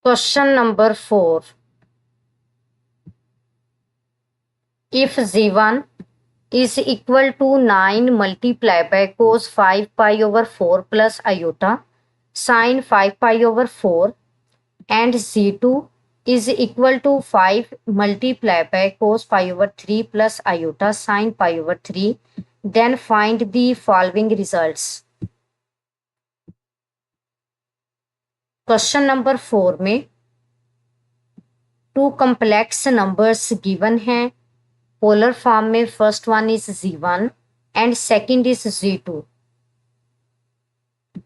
Question number 4, if z1 is equal to 9 multiply by cos 5 pi over 4 plus iota sin 5 pi over 4 and z2 is equal to 5 multiply by cos pi over 3 plus iota sin pi over 3, then find the following results. Question number 4 में to complex numbers given हैं polar form में. First one is z1 and second is z2.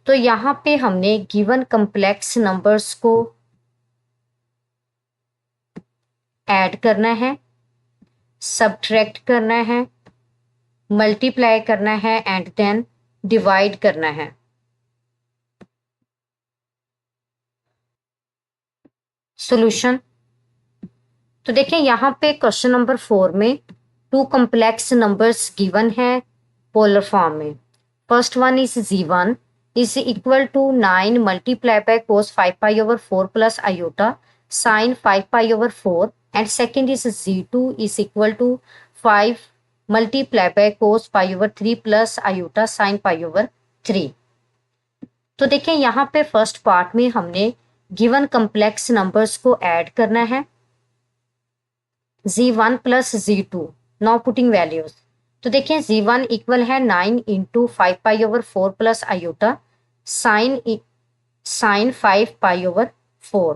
तो यहाँ पे हमने given complex numbers को add करना है, सब्ट्रैक्ट करना है, मल्टीप्लाई करना है एंड देन डिवाइड करना है. सॉल्यूशन. तो देखें यहाँ पे क्वेश्चन नंबर 4 में टू कॉम्प्लेक्स नंबर्स गिवन है पोलर फॉर्म में. First one is z1 is equal to 9 multiply by cos 5 pi over 4 plus iota sin 5 pi over 4 and second is z2 is equal to 5 multiply by cos pi over 3 plus iota sin pi over 3. तो देखें यहाँ पे first part में हमने given complex numbers को add करना है z1 plus z2. Now putting values. तो देखिए z1 इक्वल है 9 into 5 pi over 4 plus iota sign 5 pi over 4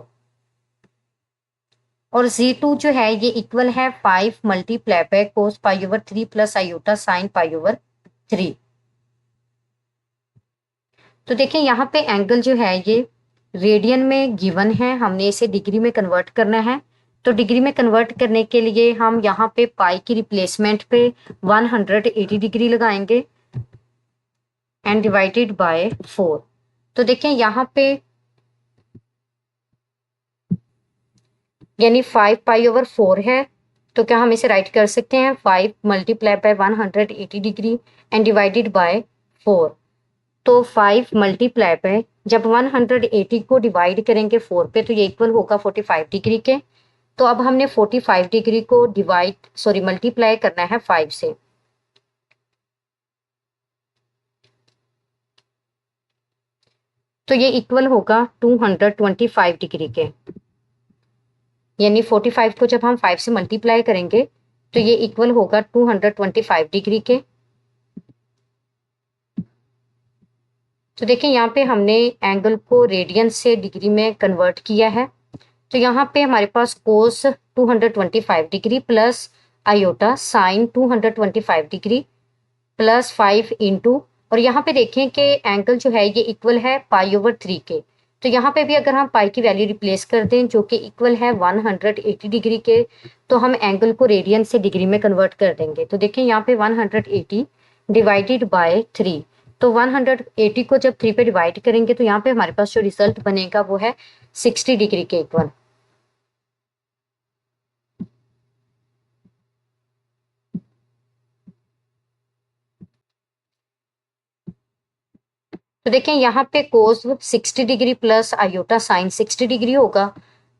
और z2 जो है ये इक्वल है 5 multiply by cos pi over 3 plus iota sine pi over 3. तो देखिए यहाँ पे एंगल जो है ये रेडियन में गिवन है, हमने इसे डिग्री में कन्वर्ट करना है. तो डिग्री में कन्वर्ट करने के लिए हम यहाँ पे पाई की रिप्लेसमेंट पे 180 डिग्री लगाएंगे एंड डिवाइडेड बाय 4. तो देखें यहाँ पे यानी 5 पाई ओवर 4 है, तो क्या हम इसे राइट कर सकते हैं 5 multiply bye 180 degree and divided bye 4. तो 5 मल्टीप्लाई बाय जब 180 को डिवाइड करेंगे 4 पे तो ये इक्वल होगा 45 डिग्री के. तो अब हमने 45 डिग्री को मल्टीप्लाई करना है 5 से. तो ये इक्वल होगा 225 डिग्री के. यानी 45 को जब हम 5 से मल्टीप्लाई करेंगे तो ये इक्वल होगा 225 डिग्री के. तो देखिए यहाँ पे हमने एंगल को रेडियन से डिग्री में कन्वर्ट किया है. तो यहाँ पे हमारे पास कोस 225 degree plus iota sign 225 degree plus 5 into और यहाँ पे देखें कि एंगल जो है ये इक्वल है पाई ओवर 3 के. तो यहाँ पे भी अगर हम पाई की वैल्यू रिप्लेस कर दें जो कि इक्वल है 180 डिग्री के, तो हम एंगल को रेडियन से डिग्री में कन्वर्ट कर देंगे. तो देखें यहाँ पे 180 डिवाइडेड बाय 3. तो 180 को जब 3 पे डिवाइड करेंगे तो यहाँ पे हमारे पास जो रिजल्ट बनेगा वो है 60 डिग्री के इक्वल. तो देखें यहाँ पे कोस 60 degree plus iota sign 60 degree होगा.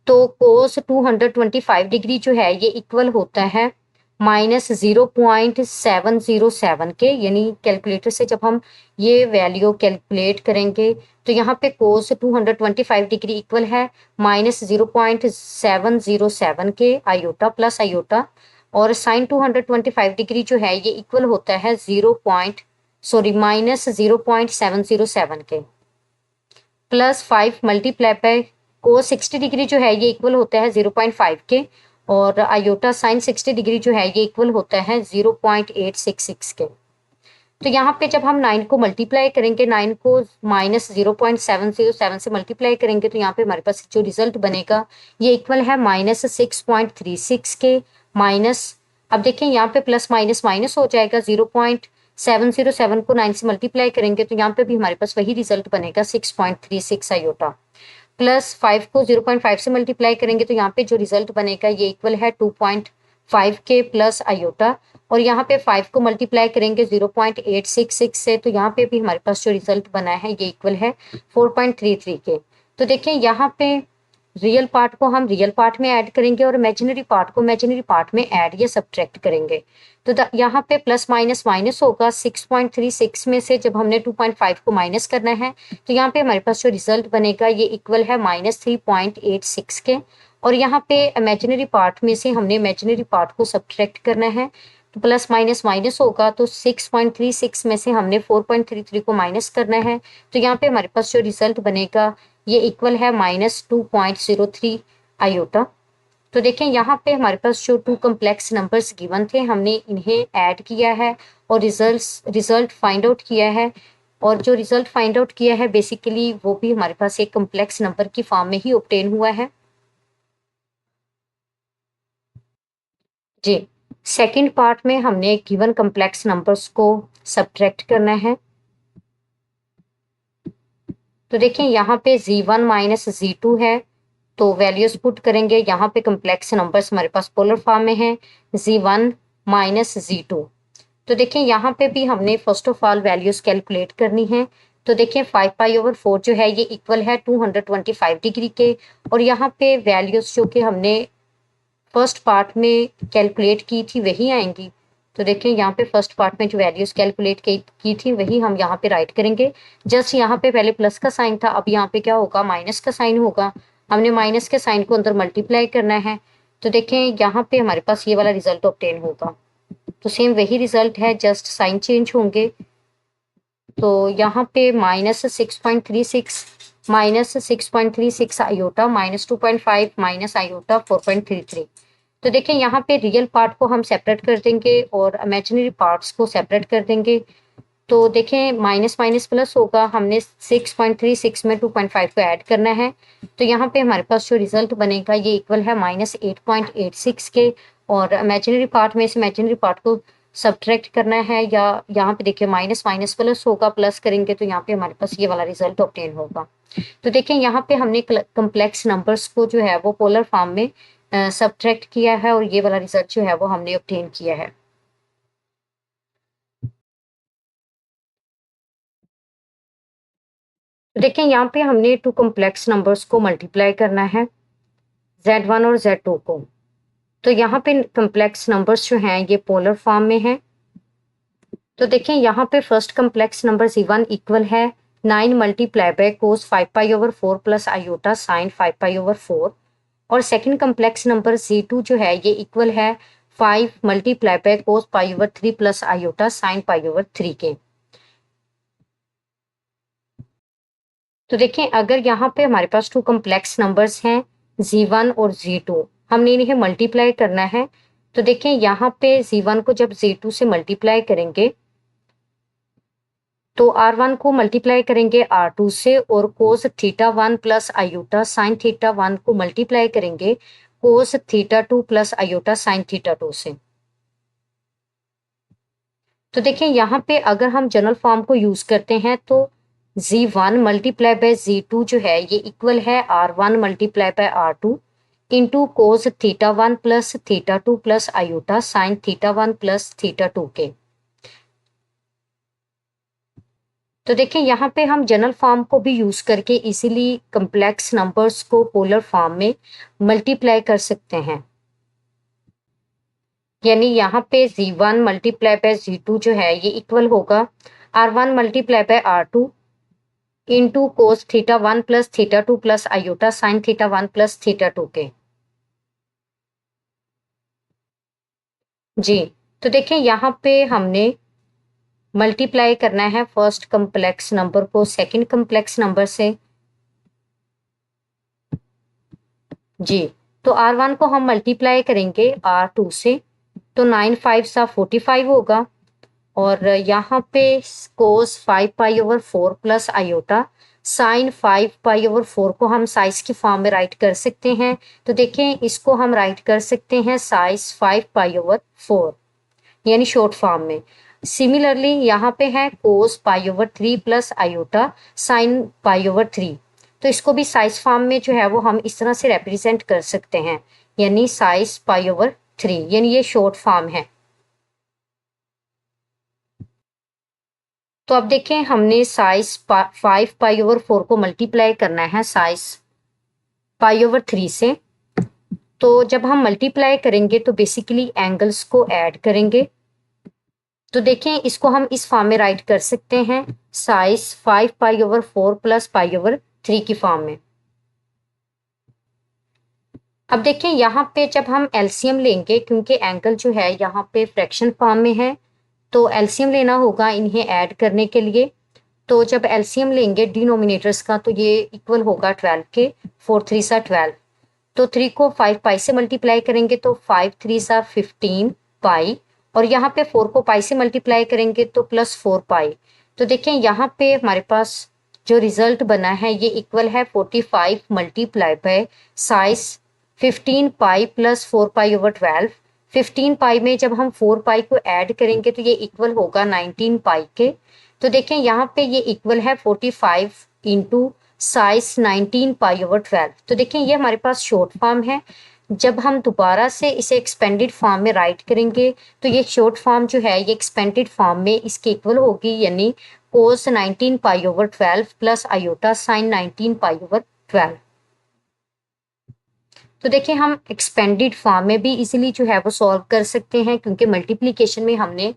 तो कोस 225 डिग्री जो है ये इक्वल होता है -0.707 के. यानी कैलकुलेटर से जब हम ये वैल्यू कैलकुलेट करेंगे तो यहाँ पे कोस 225 डिग्री इक्वल है -0.707 के आयोटा प्लस आयोटा और साइन 225 डिग्री जो है ये इक्वल होता है -0.707 के plus 5 multiply by cos 60 degree जो है ये इक्वल होता है 0.5 के और आयोटा साइन 60 डिग्री जो है ये इक्वल होता है 0.866 के. तो यहाँ पे जब हम 9 को मल्टीप्लाई करेंगे 9 को -0.707 से मल्टीप्लाई करेंगे तो यहाँ पे हमारे पास जो रिजल्ट बनेगा ये इक्वल है -6.36 के माइनस. अब देखें यहाँ पे प्लस माइनस माइनस हो जाएगा 0.707 को 9 से मल्टीप्लाई करेंगे तो यहाँ पे भी हमारे पास वही रिजल्ट बनेगा 6.36 आयोटा प्लस 5 को 0.5 से मल्टीप्लाई करेंगे तो यहाँ पे जो रिजल्ट बनेगा ये इक्वल है 2.5 के प्लस आयोटा और यहाँ पे 5 को मल्टीप्लाई करेंगे 0.866 से तो यहाँ पे भी हमारे पास जो रिजल्ट बना है ये इक्वल है 4.33 के. तो देखें यहाँ पे रियल पार्ट को हम रियल पार्ट में ऐड करेंगे और इमेजिनरी पार्ट को इमेजिनरी पार्ट में ऐड या सब्ट्रैक्ट करेंगे। तो यहाँ पे प्लस माइनस माइनस होगा 6.36 में से जब हमने 2.5 को माइनस करना है तो यहाँ पे हमारे पास जो रिजल्ट बनेगा ये इक्वल है -3.86 के। और यहाँ पे इमेजिनरी पार्ट में से हमने इमेजिनरी पार्ट को सब्ट्रैक्ट करना है तो प्लस माइनस माइनस होगा, तो 6.36 में से हमने 4.33 को माइनस करना है तो यहाँ पे हमारे पास जो रिजल्ट बनेगा ये इक्वल है -2.03 आयोटा। तो देखें यहाँ पे हमारे पास जो टू कम्प्लेक्स नंबर्स गिवन थे हमने इन्हें ऐड किया है और रिजल्ट फाइंड आउट किया है। और जो रिजल्ट फाइंड आउट किया है बेसिकली वो भी हमारे पास एक कम्प्लेक्स नंबर की फॉर्म में ही ऑब्टेन हुआ है। जी, सेकंड पार्ट में हमने गिवन कम्प्लेक्स नंबर्स को सब्ट्रैक्ट करना है। तो देखें यहाँ पे Z1 माइनस Z2 है तो वैल्यूज पुट करेंगे। यहाँ पे कम्प्लेक्स नंबर्स हमारे पास पोलर फॉर्म में है Z1 माइनस Z2। तो देखिए यहाँ पे भी हमने first of all values calculate करनी है। तो देखिए 5π/4 जो है ये इक्वल है 225 डिग्री के। और यहाँ पे वैल्यूज जो कि हमने फर्स्ट पार्ट में कैलकुलेट की थी वही आएंगी। तो देखिए यहाँ पे फर्स्ट पार्ट में जो वैल्यूज कैलकुलेट की थी वही हम यहाँ पे राइट करेंगे। जस्ट यहाँ पे पहले प्लस का साइन था, अब यहाँ पे क्या होगा, माइनस का साइन होगा। हमने माइनस के साइन को अंदर मल्टीप्लाई करना है। तो देखें यहाँ पे हमारे पास ये वाला रिजल्ट ऑब्टेन होगा। तो सेम वही रिजल्ट है, जस्ट साइन चेंज होंगे। तो यहाँ पे -6.36 आयोटा -2.5 माइनस आयोटा 4.33। तो देखें यहाँ पे रियल पार्ट को हम सेपरेट कर देंगे और इमेजिनरी पार्ट्स को सेपरेट कर देंगे। तो देखें माइनस माइनस प्लस होगा, हमने 6.36 में 2.5 को ऐड करना है। तो यहाँ पे हमारे पास जो रिजल्ट बनेगा ये इक्वल है -8.86 के। और इमेजिनरी पार्ट में से इमेजिनरी पार्ट को सब्ट्रैक्ट करना है, या यहाँ पे देखिए माइनस माइनस प्लस होगा, प्लस करेंगे तो यहाँ पे हमारे पास ये वाला रिजल्ट ऑब्टेन होगा। तो देखिए यहाँ पे हमने कम्प्लेक्स नंबर्स को जो है वो पोलर फॉर्म में सब्ट्रैक्ट किया है और ये वाला रिजल्ट जो है वो हमने ऑब्टेन किया है। देखिए यहाँ पे हमने टू कम्प्लेक्स नंबर्स को मल्टीप्लाई करना है, Z1 और Z2 को। तो यहाँ पे कम्प्लेक्स नंबर्स जो हैं ये पोलर फॉर्म में हैं। तो देखें यहाँ पे first complex number Z1 equal है 9 multiply by cos 5π/4 plus iota sine 5π/4। और सेकंड कम्प्लेक्स नंबर Z2 जो है ये इक्वल है 5 multiply by cos π/3 plus iota sine π/3 के। तो देखें अगर यहाँ पे हमारे पास टू कम्प्लेक्स नंबर्स हैं Z1 और Z2, हमने इन्हें मल्टीप्लाई करना है। तो देखें यहाँ पे Z1 को जब Z2 से मल्टीप्लाई करेंगे तो R1 को मल्टीप्लाई करेंगे R2 से, और कोस θ1 प्लस आयोटा साइन θ1 को मल्टीप्लाई करेंगे कोस θ2 प्लस आयोटा साइन θ2 से। तो देखिए यहाँ पे अगर हम जनरल फॉर्म को यूज करते हैं तो Z1 मल्टीप्लाई बाय Z2 जो है ये इक्वल है R1 multiply by R2 into cos θ1 plus θ2 plus iota sine θ1 plus θ2 के। तो देखिए यहाँ पे हम जनरल फॉर्म को भी यूज करके इजीली कम्प्लेक्स नंबर्स को पोलर फॉर्म में मल्टीप्लाई कर सकते हैं। यानी यहाँ पे Z1 मल्टीप्लाई बाय Z2 जो है ये इक्वल होगा R1 multiply by R2 into cos θ1 plus θ2 plus iota sine θ1 plus θ2 के। जी, तो देखिए यहाँ पे हमने मल्टीप्लाई करना है फर्स्ट कम्प्लेक्स नंबर को सेकंड कम्प्लेक्स नंबर से। जी, तो R1 को हम मल्टीप्लाई करेंगे R2 से, तो 9 5 सा 45 होगा। और यहाँ पे कोस 5π/4 प्लस आयोटा साइन 5π/4 को हम साइज की फॉर्म में राइट कर सकते हैं। तो देखें इसको हम राइट कर सकते हैं साइज 5π/4 यानी शॉर्ट फॉर्म में। सिमिलरली यहाँ पे है कोस π/3 प्लस आयोटा साइन π/3। तो इसको भी साइज फॉर्म में जो है वो हम इस तरह से रिप्रेजेंट कर सकते हैं, यानी साइज π/3, यानी ये शॉर्ट फॉर्म है। तो अब देखें हमने साइज 5π/4 को मल्टीप्लाई करना है साइज पाई ओवर 3 से। तो जब हम मल्टीप्लाई करेंगे तो बेसिकली एंगल्स को ऐड करेंगे। तो देखें, इसको हम इस फॉर्म में राइट कर सकते हैं, size 5 pi over 4 plus pi over 3 की फॉर्म में। अब देखें यहाँ पे जब हम एलसीएम लेंगे, क्योंकि एंगल जो है यहाँ पे फ्रैक्शन फॉर्म में है, तो एलसीएम लेना होगा इन्हें ऐड करने के लिए। तो जब एलसीएम लेंगे डिनोमिनेटर्स का, तो ये इक्वल होगा 12 के। 4 3 सा 12, तो 3 को 5 पाई से मल्टीप्लाई करेंगे तो 5 3 सा 15 पाई, और यहाँ पे 4 को पाई से मल्टीप्लाई करेंगे तो प्लस 4 पाई। तो देखें यहाँ पे हमारे पास जो रिजल्ट बना है ये इक्वल है 45 multiply by size 15 pi plus 4 pi over 12। 15 पाई में जब हम 4 पाई को ऐड करेंगे तो ये इक्वल होगा 19 पाई के। तो देखें यहाँ पे ये इक्वल है 45 इंटू साइज 19 पाई ओवर 12। तो देखें ये हमारे पास शॉर्ट फॉर्म है। जब हम दोबारा से इसे एक्सपेंडेड फॉर्म में राइट करेंगे तो ये शॉर्ट फॉर्म जो है ये एक्सपेंडेड फॉर्म में इसके इक्वल होगी, यानी कोस 19 पाई ओवर 12 प्लस आयोटा साइन 19 पाई ओवर 12। तो देखिए हम एक्सपेंडेड फॉर्म में भी इजीली जो है वो सॉल्व कर सकते हैं, क्योंकि मल्टीप्लीकेशन में हमने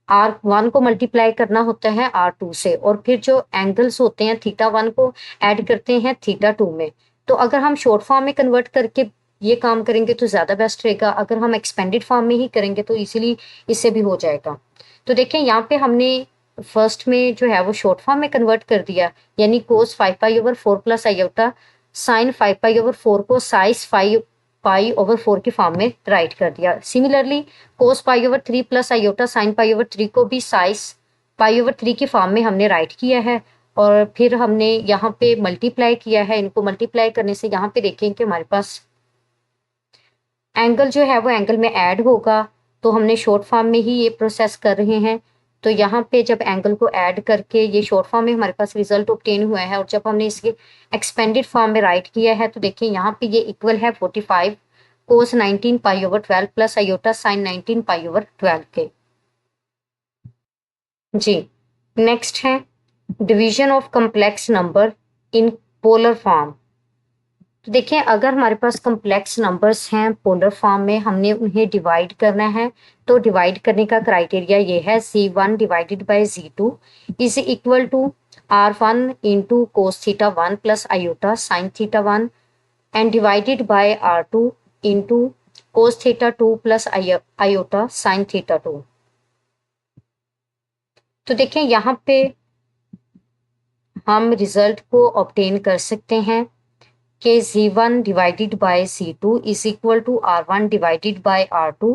R1 को मल्टीप्लाई करना होता है R2 से, और फिर जो एंगल्स होते हैं θ1 को ऐड करते हैं θ2 में। तो अगर हम शॉर्ट फॉर्म में कन्वर्ट करके ये काम करेंगे तो ज़्यादा बेस्ट रहेगा। अगर हम एक्सपेंडेड फॉर्म में ही करेंगे तो इजीली इससे भी हो जाएगा। तो देखें यहाँ पे हमने फर्स्ट में जो है वो शॉर्ट फॉर्म में कन्वर्ट कर दिया, यानी कोस 5 pi over 4 plus iota sign 5 pi over 4 को साइज 5 पाई ओवर 4 की फॉर्म में राइट कर दिया। Similarly cos pi over 3 plus iota sine pi over 3 को भी साइज पाई ओवर 3 की फॉर्म में हमने राइट किया है, और फिर हमने यहाँ पे मल्टीप्लाई किया है। इनको मल्टीप्लाई करने से यहाँ पे देखें कि हमारे पास एंगल जो है वो एंगल में ऐड होगा। तो हमने शॉर्ट फॉर्म में ही ये प्रोसेस कर रहे हैं। तो यहाँ पे जब एंगल को ऐड करके ये शॉर्ट फॉर्म में हमारे पास रिजल्ट ऑब्टेन हुआ है, और जब हमने इसके एक्सपेंडेड फॉर्म में राइट किया है तो देखिए यहाँ पे ये इक्वल है 45 कोस 19 पाई ओवर 12 प्लस आयोटा साइन 19 पाई ओवर 12 के। जी, नेक्स्ट है division of complex number in polar form. तो देखिए अगर हमारे पास कम्प्लेक्स नंबर्स हैं पोलर फॉर्म में, हमने उन्हें डिवाइड करना है। तो डिवाइड करने का क्राइटेरिया ये है, Z1 divided by Z2 is equal to R1 into cos theta 1 plus iota sine theta 1 and divided by R2 into cos theta 2 plus iota sine theta 2। तो देखें यहाँ पे हम रिजल्ट को ऑब्टेन कर सकते हैं कि Z1 divided by Z2 is equal to R1 divided by R2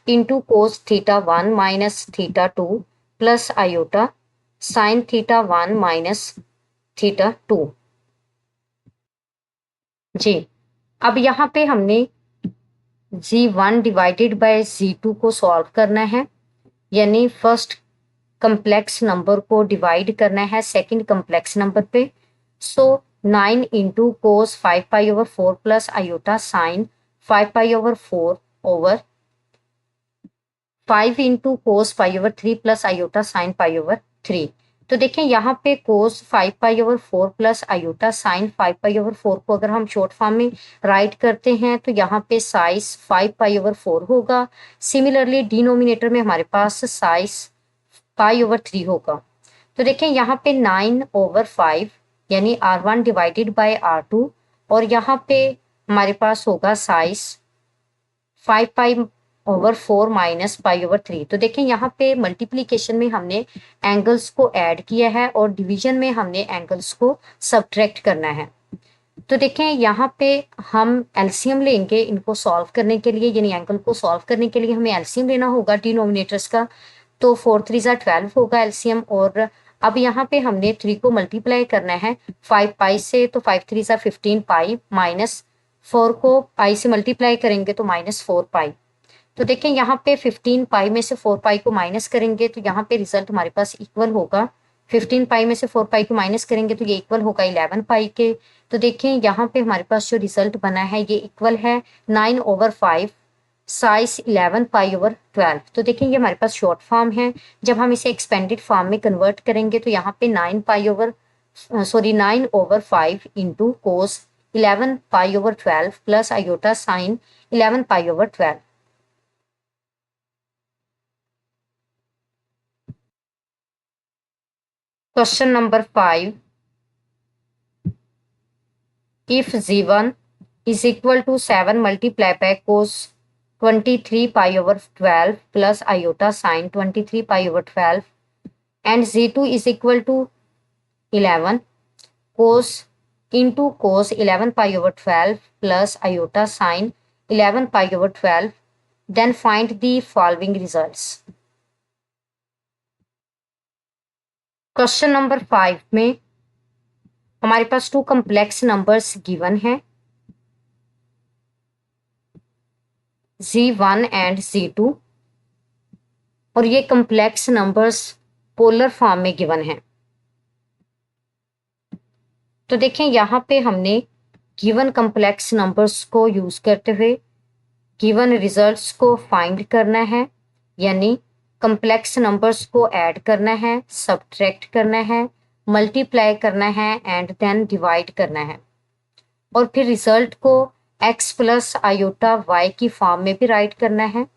into cos theta 1 minus theta 2 plus iota sine theta 1 minus theta 2। जी, अब यहाँ पे हमने Z1 डिवाइडेड बाय Z2 को सॉल्व करना है, यानी फर्स्ट कम्प्लेक्स नंबर को डिवाइड करना है सेकंड कम्प्लेक्स नंबर पे। सो 9 into cos 5 pi over 4 plus iota sign 5 pi over 4 over 5 into cos pi over 3 plus iota sine pi over 3। तो देखें यहाँ पे कोस 5 pi over 4 plus iota sign 5 pi over 4 को अगर हम शॉर्ट फॉर्म में right करते हैं तो यहाँ पे साइज 5 पाई ओवर 4 होगा। सिमिलरली डिनोमिनेटर में हमारे पास साइज पाई ओवर 3 होगा। तो देखें यहाँ पे 9 ओवर 5 यानी R1 डिवाइडेड बाय R2, और यहाँ पे हमारे पास होगा size 5 pi over 4 minus pi over 3। तो देखें यहाँ पे मल्टीप्लीकेशन में हमने एंगल्स को ऐड किया है और डिवीजन में हमने एंगल्स को सब्ट्रैक्ट करना है। तो देखें यहाँ पे हम एलसीएम लेंगे इनको सॉल्व करने के लिए, यानी एंगल को सॉल्व करने के लिए हमें एलसीएम लेना होगा डिनोमिनेटर्स का। तो 4 3 ज़ा 12 होगा एलसीएम, और अब यहाँ पे हमने 3 को मल्टीप्लाई करना है 5 पाई से, तो 5 3 ज़ा 15 पाई माइनस 4 को पाई से मल्टीप्लाई करेंगे तो माइनस 4 पाई। तो देखें यहाँ पे 15 पाई में से 4 पाई को माइनस करेंगे तो यहाँ पे रिजल्ट हमारे पास इक्वल होगा, 15 पाई में से 4 पाई को माइनस करेंगे तो ये इक्वल होगा 11 पाई के। तो देखें यहाँ पे हमारे पास जो रिजल्ट बना है ये इक्वल है 9 ओवर 5 साइज 11 पाई ओवर 12। तो देखें ये हमारे पास शॉर्ट फॉर्म है। जब हम इसे एक्सपेंडेड फॉर्म में कन्वर्ट करेंगे तो यहाँ पे 9 pi over sorry 9/5 into cos 11 पाई/12 प्लस आयोटा साइन 11 पाई/12। Question number 5, if g1 is equal to 7 multiply by cos 23 pi/12 plus iota sine 23 pi/12 and z2 is equal to 11 cos into cos 11 pi/12 plus iota sine 11 pi/12, then find the following results। Question number 5 में हमारे पास to complex numbers given है, z1 and z2, और ये complex numbers polar form में given है। तो देखें यहाँ पे हमने गिवन कम्प्लेक्स नंबर्स को यूज करते हुए गिवन रिजल्ट्स को फाइंड करना है, यानी कम्प्लेक्स नंबर्स को ऐड करना है, सब्ट्रैक्ट करना है, मल्टीप्लाई करना है एंड देन डिवाइड करना है, और फिर रिजल्ट को x प्लस आयोटा y की फॉर्म में भी राइट करना है।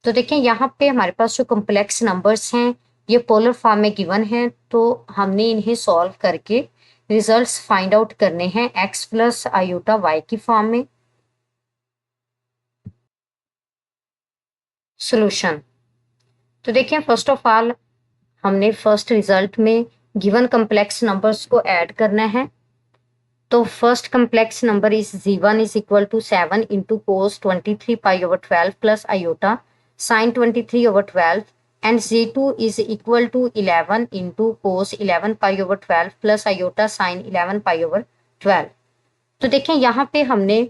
तो देखें यहाँ पे हमारे पास जो कम्प्लेक्स नंबर्स हैं ये पोलर फॉर्म में गिवन हैं, तो हमने इन्हें सॉल्व करके रिजल्ट्स फाइंड आउट करने हैं x प्लस आयोटा y की फॉर्म में। सॉल्यूशन, तो देखिए फर्स्ट ऑफ ऑल हमने फर्स्ट रिजल्ट में गिवन कम्प्लेक्स नंबर्स को ऐड करना है। तो first complex number is z1 is equal to 7 into cos 23 pi/12 plus iota sine 23/12 and z2 is equal to 11 into cos 11 pi/12 plus iota sine 11 pi/12। तो देखें यहाँ पे हमने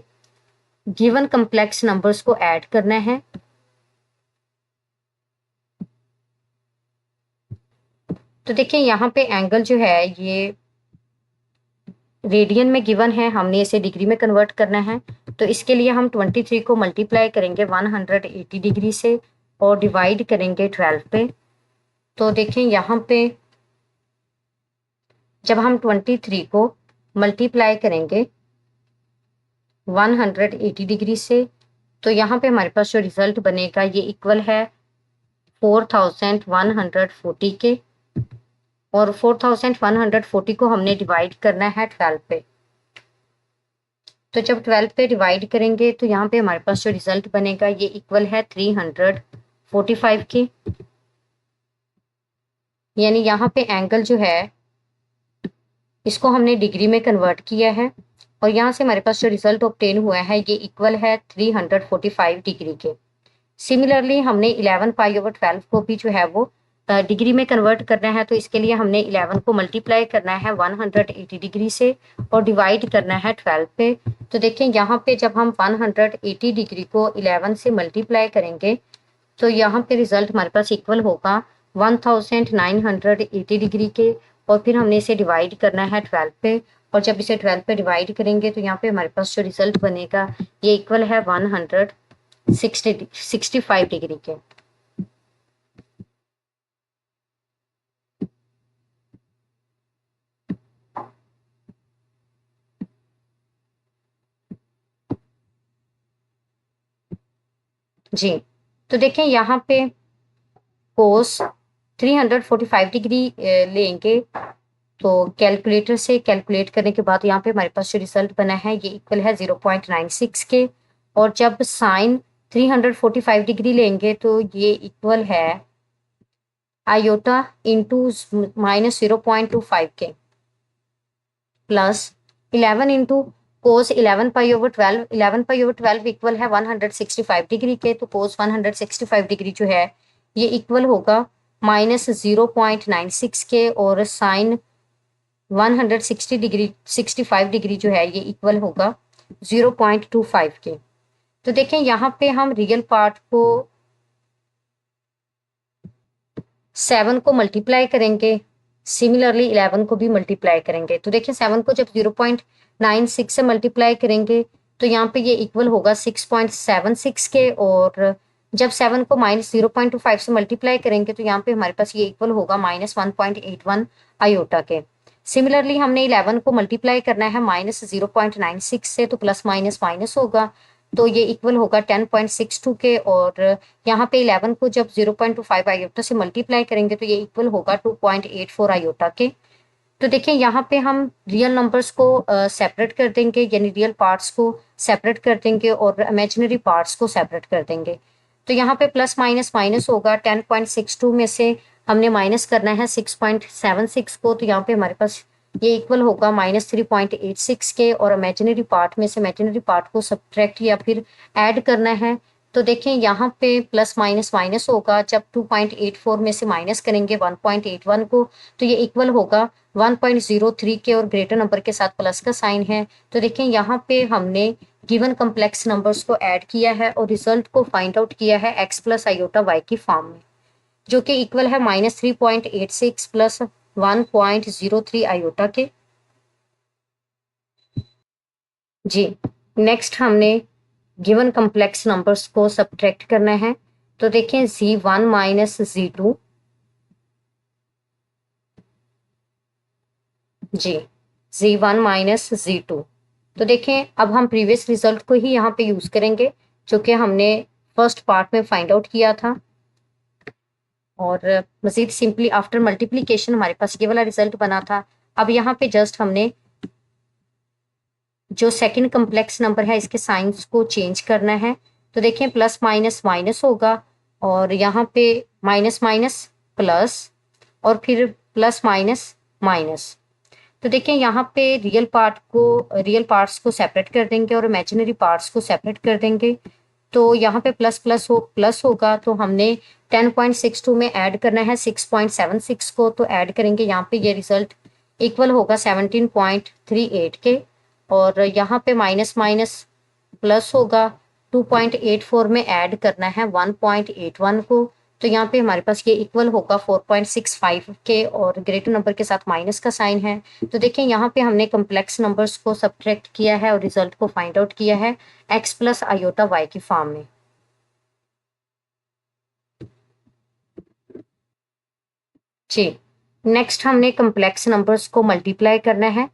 गिवन कम्प्लेक्स नंबर्स को ऐड करना है। तो देखिए यहाँ पे एंगल जो है ये रेडियन में गिवन है, हमने इसे डिग्री में कन्वर्ट करना है। तो इसके लिए हम 23 को मल्टीप्लाई करेंगे 180 डिग्री से और डिवाइड करेंगे 12 पे। तो देखें यहाँ पे जब हम 23 को मल्टीप्लाई करेंगे 180 डिग्री से, तो यहाँ पे हमारे पास जो रिजल्ट बनेगा ये इक्वल है 4140 के, और 4140 को हमने डिवाइड करना है 12 पे। तो जब 12 पे डिवाइड करेंगे तो यहाँ पे हमारे पास जो रिजल्ट बनेगा ये इक्वल है 345 के, यानी यहाँ पे एंगल जो है इसको हमने डिग्री में कन्वर्ट किया है, और यहाँ से हमारे पास जो रिजल्ट ऑब्टेन हुआ है ये इक्वल है 345 डिग्री के। सिमिलरली हमने 11 पाई/12 को भी जो है वो डिग्री में कन्वर्ट करना है। तो इसके लिए हमने 11 को मल्टीप्लाई करना है 180 डिग्री से और डिवाइड करना है 12 पे। तो देखें यहाँ पे जब हम 180 डिग्री को 11 से मल्टीप्लाई करेंगे तो यहाँ पे रिजल्ट हमारे पास इक्वल होगा 1980 डिग्री के, और फिर हमने इसे डिवाइड करना है 12 पे, और जब इसे 12 पे डिवाइड करेंगे तो यहाँ पे हमारे पास जो रिजल्ट बनेगा ये इक्वल है 165 डिग्री के। जी, तो देखें यहाँ पे कोस 345 डिग्री लेंगे, तो कैलकुलेटर से कैलकुलेट करने के बाद यहाँ पे हमारे पास जो रिजल्ट बना है ये इक्वल है 0.96 के, और जब साइन 345 डिग्री लेंगे तो ये इक्वल है आयोटा इंटू -0.25 के प्लस 11 इंटू कोस 11 पाई/12, 11 पाई/12 इक्वल है 165 डिग्री के। तो कोस 165 डिग्री जो है ये इक्वल होगा -0.96 के, और साइन 165 डिग्री जो है ये इक्वल होगा 0.25 के। तो देखें यहाँ पे हम रियल पार्ट को 7 को मल्टीप्लाई करेंगे, सिमिलरली 11 को भी मल्टीप्लाई करेंगे। तो देखिए 7 को जब 0.96 से मल्टीप्लाई करेंगे तो यहाँ पे ये इक्वल होगा 6.76 के, और जब 7 को -0.25 से मल्टीप्लाई करेंगे तो यहाँ पे हमारे पास ये इक्वल होगा -1.81 आयोटा के। सिमिलरली हमने 11 को मल्टीप्लाई करना है -0.96 से, तो प्लस माइनस माइनस होगा, तो ये इक्वल होगा 10.62 के। और यहाँ पे 11 को जब 0.25 आयोटा से मल्टीप्लाई करेंगे तो ये इक्वल होगा 2.84 आयोटा के। तो देखिए यहाँ पे हम रियल नंबर्स को सेपरेट कर देंगे, यानी रियल पार्ट्स को सेपरेट कर देंगे और इमेजिनरी पार्ट्स को सेपरेट कर देंगे। तो यहाँ पे प्लस माइनस माइनस होगा, 10.62 में से हमने माइनस करना है 6.76 को, तो यहाँ पे हमारे पास ये इक्वल होगा -3.86 के। और इमेजिनरी पार्ट में से इमेजिनरी पार्ट को सब्ट्रैक्ट या फिर ऐड करना है। तो देखें यहाँ पे प्लस माइनस माइनस होगा, जब 2.84 में से माइनस करेंगे 1.81 को, तो ये इक्वल होगा 1.03 के, और ग्रेटर नंबर के साथ प्लस का साइन है। तो देखें यहाँ पे हमने गिवन कम्प्लेक्स नंबर्स को ऐड किया है और रिजल्ट को फाइंड आउट किया है x प्लस आयोटा y की फॉर्म में, जो कि इक्वल है -3.86 प्लस 1.03 आयोटा के। जी, नेक्स्ट हमने गिवन कम्प्लेक्स नंबर्स को सब्ट्रैक्ट करना है। तो देखें z1 माइनस z2, जी z1 माइनस z2। तो देखें अब हम प्रीवियस रिजल्ट को ही यहाँ पे यूज करेंगे, जो कि हमने फर्स्ट पार्ट में फाइंड आउट किया था। और मजीद सिंपली आफ्टर मल्टीप्लीकेशन हमारे पास ये वाला रिजल्ट बना था। अब यहाँ पे जस्ट हमने जो सेकंड कम्प्लेक्स नंबर है इसके साइंस को चेंज करना है। तो देखें प्लस माइनस माइनस होगा, और यहाँ पे माइनस माइनस प्लस, और फिर प्लस माइनस माइनस। तो देखें यहाँ पे रियल पार्ट्स को सेपरेट कर देंगे और इमेजिनरी पार्ट्स को सेपरेट कर देंगे। तो यहाँ पे प्लस प्लस होगा, तो हमने 10.62 में ऐड करना है 6.76 को, तो ऐड करेंगे यहाँ पे ये रिजल्ट इक्वल होगा 17.38 के। और यहाँ पे माइनस माइनस प्लस होगा, 2.84 में ऐड करना है 1.81 को, तो यहाँ पे हमारे पास ये इक्वल होगा 4.65 के, और ग्रेटर नंबर के साथ माइनस का साइन है। तो देखें यहाँ पे हमने कम्प्लेक्स नंबर्स को सब्ट्रैक्ट किया है और रिजल्ट को फाइंड आउट किया है x प्लस आयोटा y की फॉर्म में। जी, नेक्स्ट हमने कम्प्लेक्स नंबर्स को मल्टीप्लाई करना है।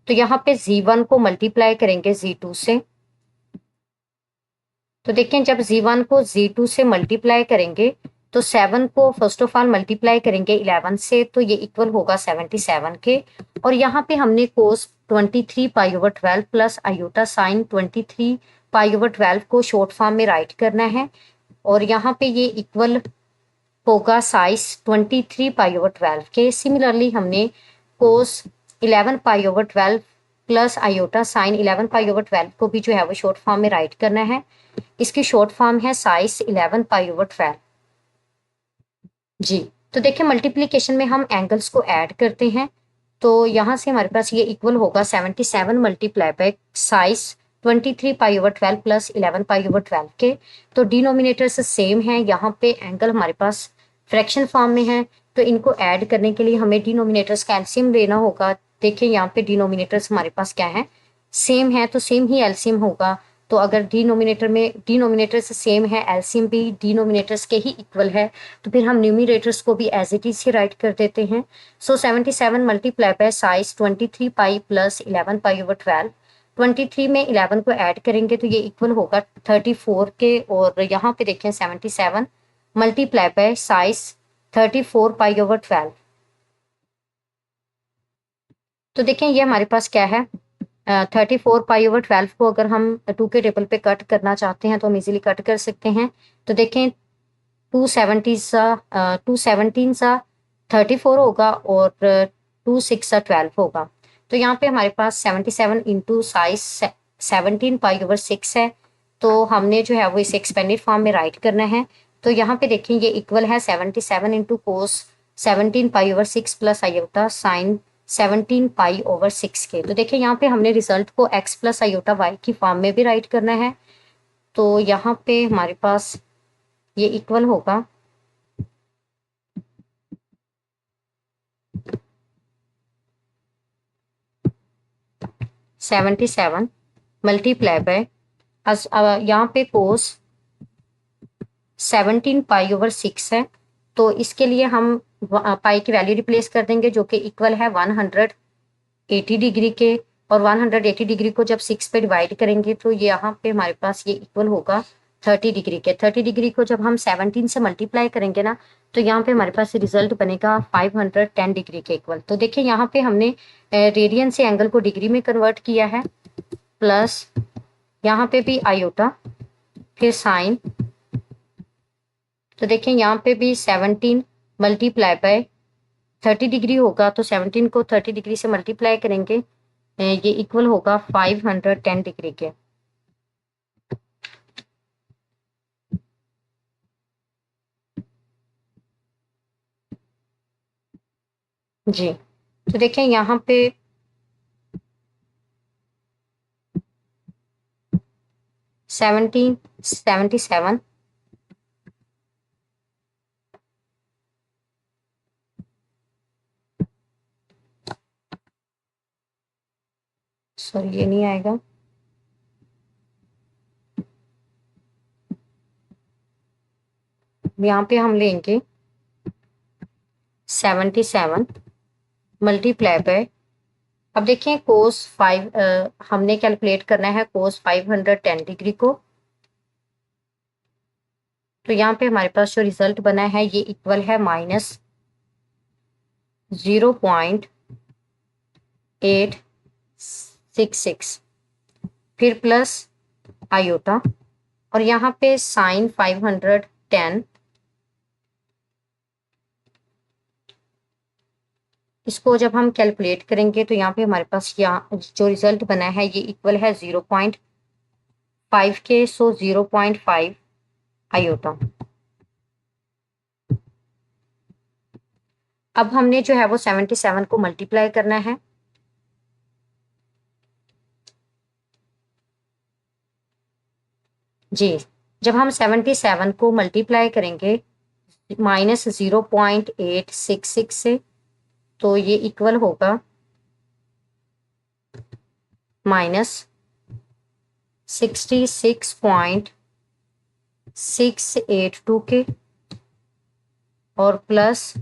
तो यहाँ पे z1 को मल्टीप्लाई करेंगे z2 से। तो देखें जब z1 को z2 से मल्टीप्लाई करेंगे तो 7 को फर्स्ट ऑफ ऑल मल्टीप्लाई करेंगे 11 से, तो ये इक्वल होगा 77 के। और यहाँ पे हमने कोस 23 पाई ओवर 12 प्लस आयोटा साइन 23 पाई ओवर 12 को शॉर्ट फॉर्म में राइट करना है। और यहाँ पे ये इक्वल होगा साइज 23 पाई ओवर 12 के। सिमिलरली हमने कोस 11 pi over 12 plus iota sine 11 pi over 12 को भी जो है वो शॉर्ट फॉर्म में राइट करना है। इसकी शॉर्ट फॉर्म है साइज 11 पाई ओवर 12। जी, तो देखिए मल्टीप्लीकेशन में हम एंगल्स को ऐड करते हैं। तो यहाँ से हमारे पास ये इक्वल होगा 77 multiply by size 23 pi over 12 plus 11 pi over 12 के। तो डिनोमिनेटर से सेम है, यहाँ पे एंगल हमारे पास फ्रैक्शन फॉर्म में है, तो इनको ऐड करने के लिए हमें डिनोमिनेटर्स का एलसीएम लेना होगा। देखिए यहाँ पे डिनोमिनेटर्स हमारे पास क्या है, सेम है, तो सेम ही एलसीएम होगा। तो अगर डिनोमिनेटर से सेम है, एलसीएम भी डिनोमिनेटर्स के ही इक्वल है, तो फिर हम न्यूमिनेटर्स को भी एज इट इज ही राइट कर देते हैं। So 77 multiply by size 23 pi plus 11 pi over 12। 23 में 11 को ऐड करेंगे तो ये इक्वल होगा 34 के। और यहाँ पे देखें 77 multiply by size 34 pi over 12। तो देखें ये हमारे पास क्या है, 34 पाई ओवर 12 को अगर हम 2 के टेबल पे कट करना चाहते हैं तो हम इजीली कट कर सकते हैं। तो देखें 217 सा 34 होगा और 26 सा 12 होगा। तो यहाँ पे हमारे पास 77 इंटू साइज 17 पाई ओवर 6 है, तो हमने जो है वो इसे एक्सपेंडेड फॉर्म में राइट करना है। तो यहाँ पे देखें ये इक्वल है 77 into cos 17 pi over 6 plus iota sign 17 pi over 6 के। तो देखिए यहाँ पे हमने रिजल्ट को x प्लस आयोटा y की फॉर्म में भी राइट करना है। तो यहाँ पे हमारे पास ये इक्वल होगा 77 मल्टीप्लाई बाय यहाँ पे कोस 17 पाई ओवर 6 है, तो इसके लिए हम पाई की वैल्यू रिप्लेस कर देंगे जो कि इक्वल है 100 80 डिग्री के, और 180 डिग्री को जब 6 पे डिवाइड करेंगे तो यहाँ पे हमारे पास ये इक्वल होगा 30 डिग्री के। 30 डिग्री को जब हम 17 से मल्टीप्लाई करेंगे ना, तो यहाँ पे हमारे पास रिजल्ट बनेगा 510 डिग्री के इक्वल। तो देखिए यहाँ पे हमने रेडियन से एंगल को डिग्री में कन्वर्ट किया है, प्लस यहाँ पे भी आयोटा, फिर साइन। तो देखें यहाँ पे भी 17 मल्टीप्लाई बाय 30 डिग्री होगा, तो 17 को 30 डिग्री से मल्टीप्लाई करेंगे, ये इक्वल होगा 510 डिग्री के। जी, तो देखें यहाँ पे 1777, सॉरी ये नहीं आएगा, यहाँ पे हम लेंगे 77 मल्टीप्लाई बाय, अब देखें कोस 5, हमने कैलकुलेट करना है कोस 510 डिग्री को। तो यहाँ पे हमारे पास जो रिजल्ट बना है ये इक्वल है -0.866, फिर प्लस आयोटा, और यहाँ पे साइन 510, इसको जब हम कैलकुलेट करेंगे तो यहाँ पे हमारे पास यहाँ जो रिजल्ट बना है ये इक्वल है 0.5 के, सो 0.5 आयोटा। अब हमने जो है वो 77 को मल्टीप्लाई करना है, जी, जब हम 77 को मल्टीप्लाई करेंगे -0.866 से, तो ये इक्वल होगा -66.682 के, और प्लस,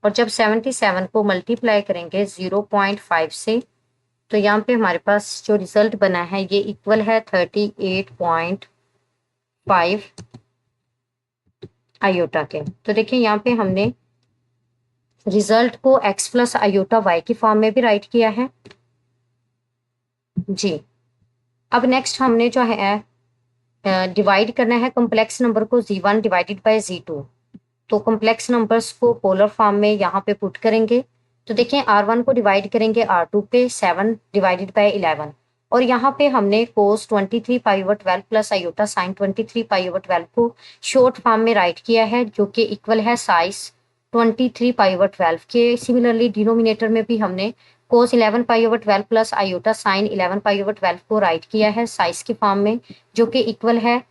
और जब 77 को मल्टीप्लाई करेंगे 0.5 से, तो यहाँ पे हमारे पास जो रिजल्ट बना है ये इक्वल है 38.5 आयोटा के। तो देखिए यहाँ पे हमने रिजल्ट को x प्लस आयोटा y की फॉर्म में भी राइट किया है। जी, अब नेक्स्ट हमने जो है डिवाइड करना है कॉम्प्लेक्स नंबर को z1 डिवाइडेड बाय z2। तो कॉम्प्लेक्स नंबर्स को पोलर फॉर्म में यहाँ पे पुट करेंगे, तो देखें r1 को डिवाइड करेंगे r2 पे 7 डिवाइडेड बाय 11, और यहाँ पे हमने कोस 23 पाई ओवर 12 प्लस आयोटा साइन 23 पाई ओवर 12 को शॉर्ट फॉर्म में राइट किया है, जो कि इक्वल है साइज 23 पाई ओवर 12 के। सिमिलरली डिनोमिनेटर में भी हमने कोस 11 pi over 12 plus iota sine 11 pi over 12 को राइट किया है साइज की फॉर्म में, जो कि इक्वल है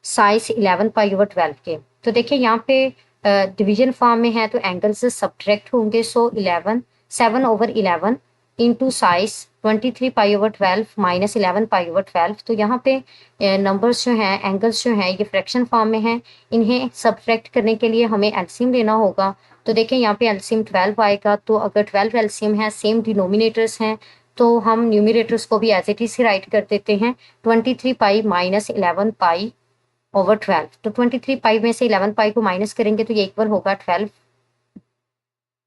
साइज 11 पाई ओवर 12 के। तो देखिए यहाँ पे डिवीजन फॉर्म में है तो एंगल से सब्ट्रैक्ट होंगे, सो 7/11 इंटू साइज 23 पाई ओवर 12 माइनस 11 पाई ओवर 12। तो यहाँ पे नंबर्स जो हैं, एंगल्स जो हैं, ये फ्रैक्शन फॉर्म में हैं, इन्हें सब्ट्रैक्ट करने के लिए हमें एलसीएम लेना होगा। तो देखें यहाँ पे एलसीएम 12 आएगा, तो अगर 12 एलसीएम है, सेम डिनोमिनेटर्स हैं, तो हम न्यूमिनेटर्स को भी एज इट इज राइट कर देते हैं 23 पाई माइनस 11 पाई ओवर 12। तो 23 पाई में से 11 पाई को माइनस करेंगे तो ये इक्वल होगा 12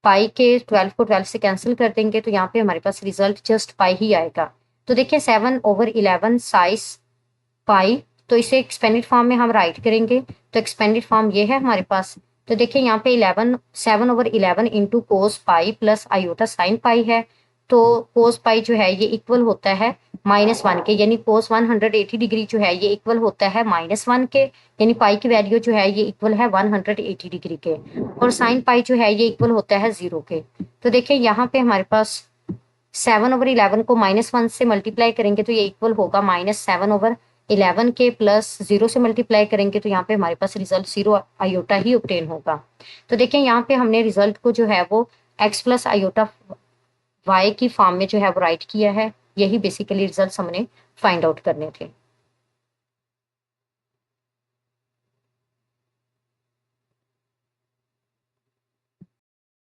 पाई के। 12 को 12 से कैंसिल कर देंगे तो यहाँ पे हमारे पास रिजल्ट जस्ट पाई ही आएगा। तो देखिए 7/11 साइज पाई, तो इसे एक्सपेंडेड फॉर्म में हम राइट करेंगे, तो एक्सपेंडेड फॉर्म ये है हमारे पास। तो देखिए यहाँ पे 7/11 into cos pi plus iota sine पाई है, तो कोस पाई जो है ये इक्वल होता है -1 के, यानी कोस 180 डिग्री जो है ये इक्वल होता है -1 के, यानी पाई की वैल्यू जो है ये इक्वल है 180 डिग्री के, और साइन पाई जो है ये इक्वल होता है 0 के। तो देखिए यहाँ पे हमारे पास 7/11 को -1 से मल्टीप्लाई करेंगे तो ये इक्वल होगा -7/11 के, प्लस 0 से मल्टीप्लाई करेंगे तो यहाँ पे हमारे पास रिजल्ट 0 आयोटा ही ऑब्टेन होगा। तो देखिए यहाँ पे हमने रिजल्ट को जो है वो x प्लस आयोटा y की फॉर्म में जो है वो राइट किया है। यही बेसिकली रिजल्ट हमने फाइंड आउट करने थे।